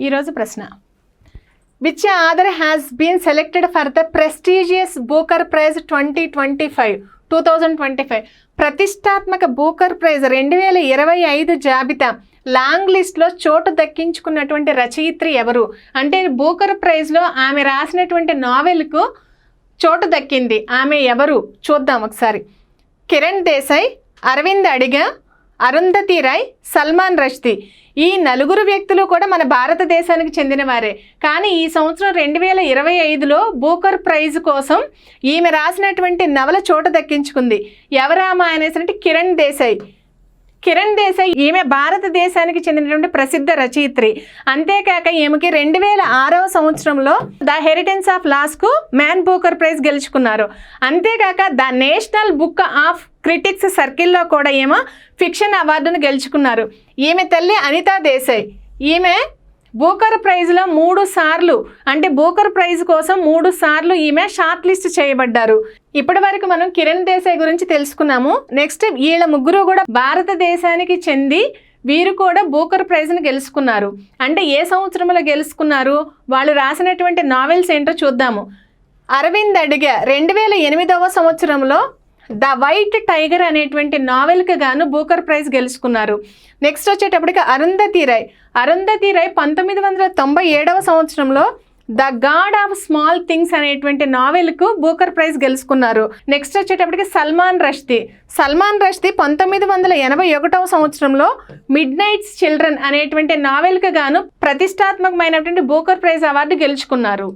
ఈరోజు ప్రశ్న, which author has been selected for the prestigious Booker prize 2025 ప్రతిష్టాత్మక Booker prize 2025 జాబితా లాంగ్ లిస్ట్లో చోటు దక్కించుకున్నటువంటి రచయిత్రి ఎవరు అంటే బూకర్ ప్రైజ్లో ఆమె రాసినటువంటి నావెల్కు చోటు దక్కింది. ఆమె ఎవరు చూద్దాం ఒకసారి. కిరణ్ దేశాయ్, అరవింద్ అడిగా, అరుంధతి రాయ్, సల్మాన్ రష్దీ. ఈ నలుగురు వ్యక్తులు కూడా మన భారతదేశానికి చెందినవారే. కానీ ఈ సంవత్సరం 2025లో బూకర్ ప్రైజ్ కోసం ఈమె రాసినటువంటి నవల చోటు దక్కించుకుంది. ఎవరామా అనేసి కిరణ్ దేశాయ్. కిరణ్ దేశాయ్ ఈమె భారతదేశానికి చెందినటువంటి ప్రసిద్ధ రచయిత్రి. అంతేకాక ఈమెకి 2006వ సంవత్సరంలో ద హెరిటెన్స్ ఆఫ్ లాస్కు మ్యాన్ బూకర్ ప్రైజ్ గెలుచుకున్నారు. అంతేకాక the national book of critics సర్కిల్లో కూడా ఈమె ఫిక్షన్ అవార్డును గెలుచుకున్నారు. ఈమె తల్లి అనితా దేశాయ్. ఈమె బూకర్ ప్రైజ్లో 3 సార్లు అంటే బూకర్ ప్రైజ్ కోసం 3 సార్లు ఈమె షార్ట్ లిస్ట్ చేయబడ్డారు. ఇప్పటి వరకు మనం కిరణ్ దేశాయ్ గురించి తెలుసుకున్నాము. నెక్స్ట్ వీళ్ళ ముగ్గురు కూడా భారతదేశానికి చెంది వీరు కూడా బూకర్ ప్రైజ్ను గెలుచుకున్నారు. అంటే ఏ సంవత్సరంలో గెలుచుకున్నారు, వాళ్ళు రాసినటువంటి నావెల్స్ ఏంటో చూద్దాము. అరవింద్ అడిగా 2008వ సంవత్సరంలో ద వైట్ టైగర్ అనేటువంటి నావెల్కి గాను బూకర్ ప్రైజ్ గెలుచుకున్నారు. నెక్స్ట్ వచ్చేటప్పటికి అరుంధతి రాయ్. అరుంధతి రాయ్ 1997వ సంవత్సరంలో the God of small things అనేటువంటి నావెల్కు బూకర్ ప్రైజ్ గెలుచుకున్నారు. నెక్స్ట్ వచ్చేటప్పటికి సల్మాన్ రష్దీ. సల్మాన్ రష్దీ 1981వ సంవత్సరంలో మిడ్ నైట్స్ చిల్డ్రన్ అనేటువంటి నావెల్కి గాను ప్రతిష్టాత్మకమైనటువంటి బూకర్ ప్రైజ్ అవార్డు గెలుచుకున్నారు.